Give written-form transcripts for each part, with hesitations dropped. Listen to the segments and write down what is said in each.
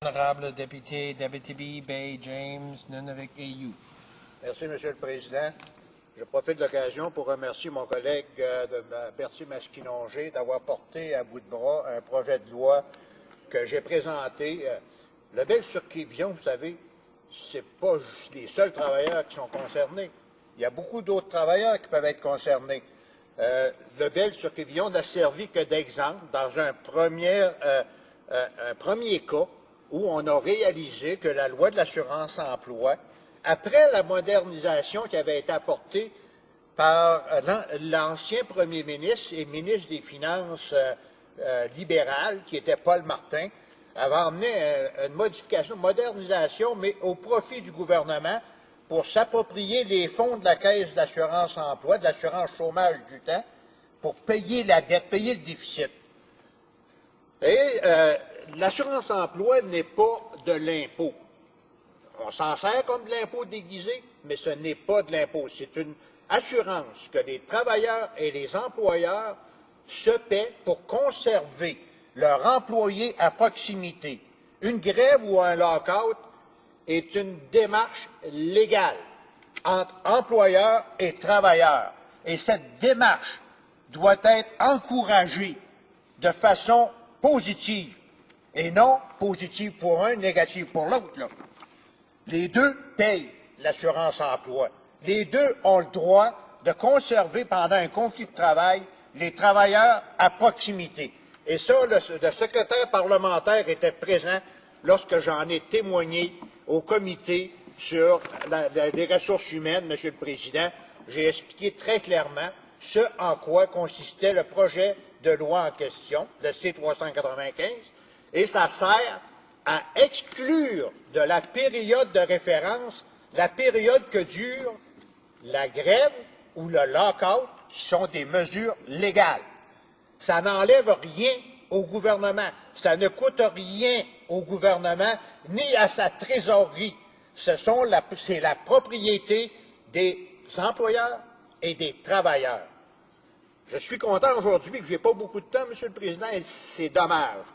Honorable député d'Abitibi, Bay, James, Nunavik et You. Merci, Monsieur le Président. Je profite de l'occasion pour remercier mon collègue de Berthier Masquinongé d'avoir porté à bout de bras un projet de loi que j'ai présenté. Le Lebel-sur-Quévillon, vous savez, c'est pas juste les seuls travailleurs qui sont concernés. Il y a beaucoup d'autres travailleurs qui peuvent être concernés. Le Lebel-sur-Quévillon n'a servi que d'exemple dans un premier cas où on a réalisé que la loi de l'assurance-emploi, après la modernisation qui avait été apportée par l'ancien premier ministre et ministre des Finances libéral, qui était Paul Martin, avait emmené une modification, une modernisation, mais au profit du gouvernement pour s'approprier les fonds de la Caisse d'assurance-emploi, de l'assurance chômage du temps, pour payer la dette, payer le déficit. Et l'assurance-emploi n'est pas de l'impôt. On s'en sert comme de l'impôt déguisé, mais ce n'est pas de l'impôt. C'est une assurance que les travailleurs et les employeurs se paient pour conserver leur employé à proximité. Une grève ou un lock-out est une démarche légale entre employeurs et travailleurs. Et cette démarche doit être encouragée de façon positive, et non positive pour un, négative pour l'autre. Les deux payent l'assurance-emploi. Les deux ont le droit de conserver pendant un conflit de travail les travailleurs à proximité. Et ça, le secrétaire parlementaire était présent lorsque j'en ai témoigné au comité sur les ressources humaines, Monsieur le Président. J'ai expliqué très clairement ce en quoi consistait le projet de loi en question, le C-395, et ça sert à exclure de la période de référence la période que dure la grève ou le lock-out, qui sont des mesures légales. Ça n'enlève rien au gouvernement, ça ne coûte rien au gouvernement ni à sa trésorerie. C'est la propriété des employeurs et des travailleurs. Je suis content aujourd'hui que je n'ai pas beaucoup de temps, Monsieur le Président, et c'est dommage.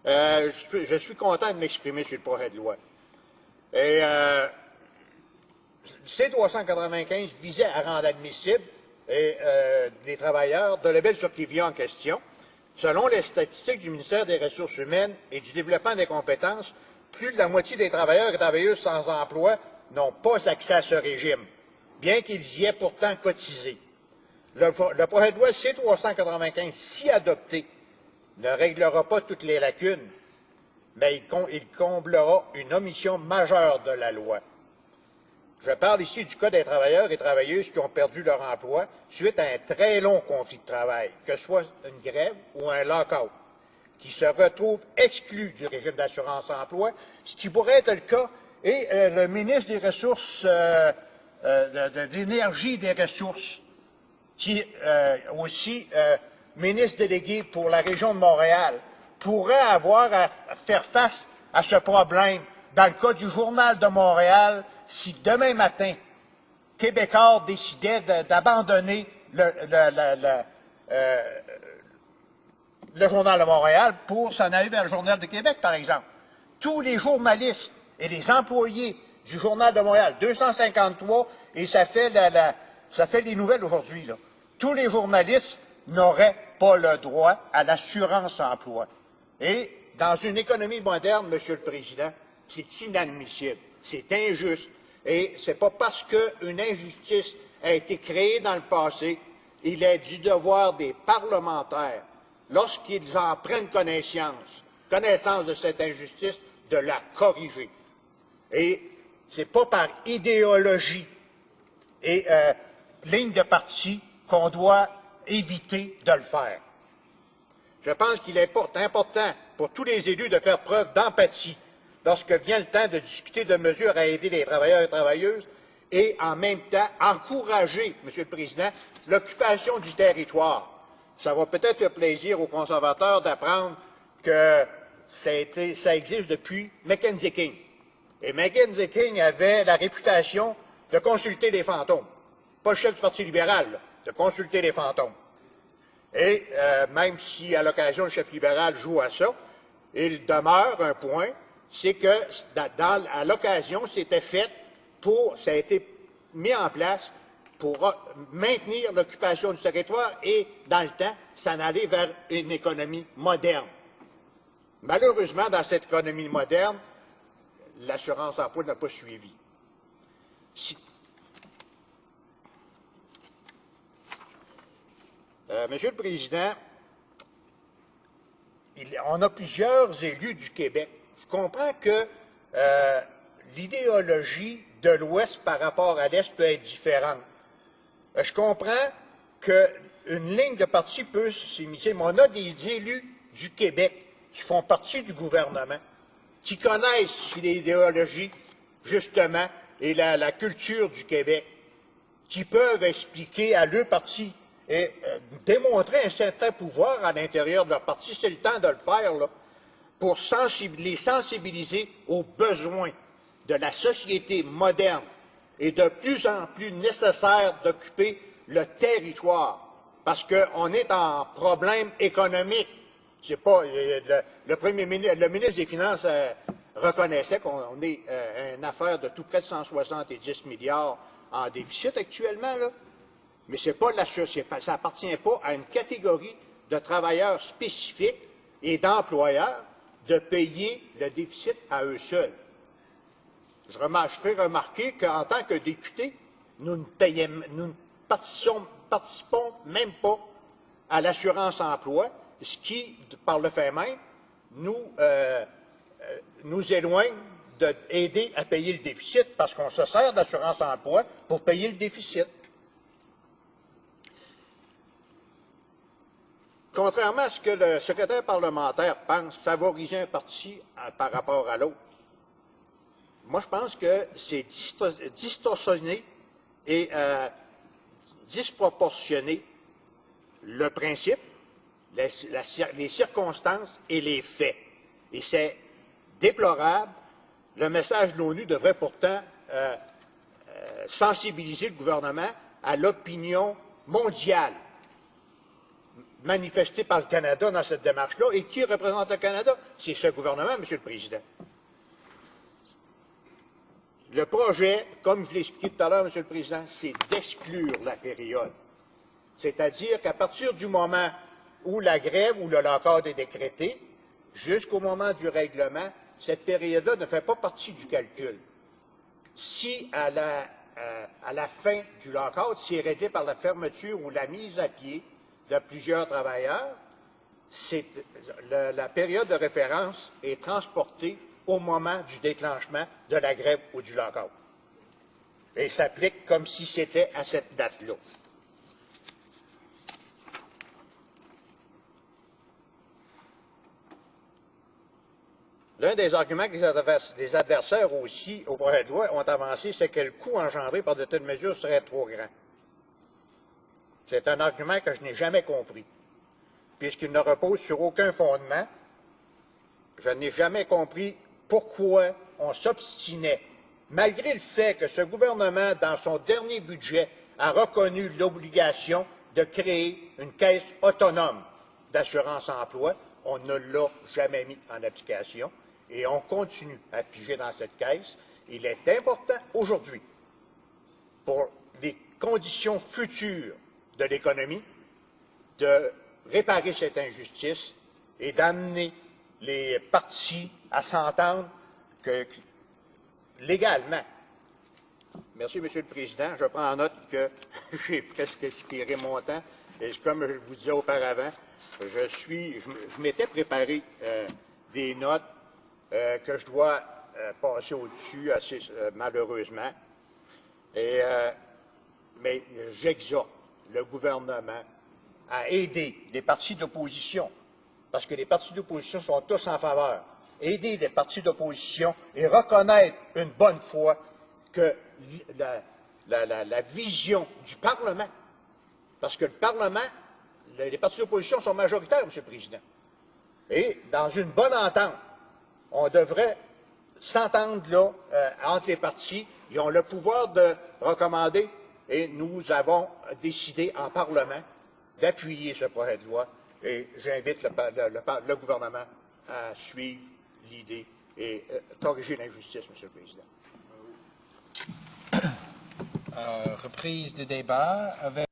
Je suis content de m'exprimer sur le projet de loi. Et C-395 visait à rendre admissible les travailleurs de Lebel-sur-Quévillon en question. Selon les statistiques du ministère des Ressources humaines et du Développement des compétences, plus de la moitié des travailleurs et travailleuses sans emploi n'ont pas accès à ce régime, bien qu'ils y aient pourtant cotisé. Le projet de loi C-395, si adopté, ne réglera pas toutes les lacunes, mais il comblera une omission majeure de la loi. Je parle ici du cas des travailleurs et travailleuses qui ont perdu leur emploi suite à un très long conflit de travail, que ce soit une grève ou un lock-out, qui se retrouvent exclus du régime d'assurance-emploi, ce qui pourrait être le cas, et le ministre des Ressources, de l'Énergie et des Ressources, qui aussi ministre délégué pour la région de Montréal, pourrait avoir à faire face à ce problème dans le cas du Journal de Montréal si demain matin, Québécois décidait d'abandonner le Journal de Montréal pour s'en aller vers le Journal de Québec, par exemple. Tous les journalistes et les employés du Journal de Montréal, 253, et ça fait les nouvelles aujourd'hui, là. Tous les journalistes n'auraient pas le droit à l'assurance-emploi. Et dans une économie moderne, Monsieur le Président, c'est inadmissible, c'est injuste. Et c'est pas parce qu'une injustice a été créée dans le passé, il est du devoir des parlementaires, lorsqu'ils en prennent connaissance de cette injustice, de la corriger. Et c'est pas par idéologie et ligne de parti qu'on doit éviter de le faire. Je pense qu'il est important pour tous les élus de faire preuve d'empathie lorsque vient le temps de discuter de mesures à aider les travailleurs et travailleuses et en même temps encourager, Monsieur le Président, l'occupation du territoire. Ça va peut-être faire plaisir aux conservateurs d'apprendre que ça existe depuis Mackenzie King. Et Mackenzie King avait la réputation de consulter les fantômes. Pas le chef du Parti libéral, là, de consulter les fantômes. Et même si, à l'occasion, le chef libéral joue à ça, il demeure un point c'est que, à l'occasion, c'était fait ça a été mis en place pour maintenir l'occupation du territoire et, dans le temps, s'en aller vers une économie moderne. Malheureusement, dans cette économie moderne, l'assurance-emploi n'a pas suivi. Monsieur le Président, on a plusieurs élus du Québec. Je comprends que l'idéologie de l'Ouest par rapport à l'Est peut être différente. Je comprends qu'une ligne de parti peut s'immiscer, mais on a des élus du Québec qui font partie du gouvernement, qui connaissent l'idéologie, justement, et la culture du Québec, qui peuvent expliquer à leur parti et démontrer un certain pouvoir à l'intérieur de leur parti. C'est le temps de le faire, là, pour les sensibiliser aux besoins de la société moderne et de plus en plus nécessaire d'occuper le territoire, parce qu'on est en problème économique. C'est pas le ministre des Finances reconnaissait qu'on est une affaire de tout près de 170 milliards en déficit actuellement, là. Mais c'est pas ça appartient pas à une catégorie de travailleurs spécifiques et d'employeurs de payer le déficit à eux seuls. Je fais remarquer qu'en tant que député, nous ne participons même pas à l'assurance-emploi, ce qui, par le fait même, nous éloigne d'aider à payer le déficit, parce qu'on se sert de l'assurance-emploi pour payer le déficit. Contrairement à ce que le secrétaire parlementaire pense, favoriser un parti par rapport à l'autre, moi je pense que c'est distorsionné et disproportionné le principe, les circonstances et les faits. Et c'est déplorable. Le message de l'ONU devrait pourtant sensibiliser le gouvernement à l'opinion mondiale manifestée par le Canada dans cette démarche-là. Et qui représente le Canada? C'est ce gouvernement, Monsieur le Président. Le projet, comme je l'ai expliqué tout à l'heure, Monsieur le Président, c'est d'exclure la période. C'est-à-dire qu'à partir du moment où la grève ou le lock-out est décrété, jusqu'au moment du règlement, cette période-là ne fait pas partie du calcul. Si à la fin du lock-out, c'est réglé par la fermeture ou la mise à pied de plusieurs travailleurs, la période de référence est transportée au moment du déclenchement de la grève ou du lock-out. Et s'applique comme si c'était à cette date-là. L'un des arguments que les adversaires aussi au projet de loi ont avancé, c'est que le coût engendré par de telles mesures serait trop grand. C'est un argument que je n'ai jamais compris, puisqu'il ne repose sur aucun fondement. Je n'ai jamais compris pourquoi on s'obstinait, malgré le fait que ce gouvernement, dans son dernier budget, a reconnu l'obligation de créer une caisse autonome d'assurance-emploi. On ne l'a jamais mis en application et on continue à piger dans cette caisse. Il est important aujourd'hui, pour les conditions futures de l'économie, de réparer cette injustice et d'amener les partis à s'entendre légalement. Merci, Monsieur le Président. Je prends en note que j'ai presque expiré mon temps. Et comme je vous disais auparavant, je m'étais préparé des notes que je dois passer au-dessus assez malheureusement. Mais j'exhorte le gouvernement à aider les partis d'opposition, parce que les partis d'opposition sont tous en faveur. Aider les partis d'opposition et reconnaître une bonne fois que la vision du Parlement, parce que le Parlement, les partis d'opposition sont majoritaires, M. le Président. Et dans une bonne entente, on devrait s'entendre là entre les partis. Ils ont le pouvoir de recommander et nous avons décidé en Parlement d'appuyer ce projet de loi et j'invite le gouvernement à suivre l'idée et corriger l'injustice, Monsieur le Président. Reprise du débat avec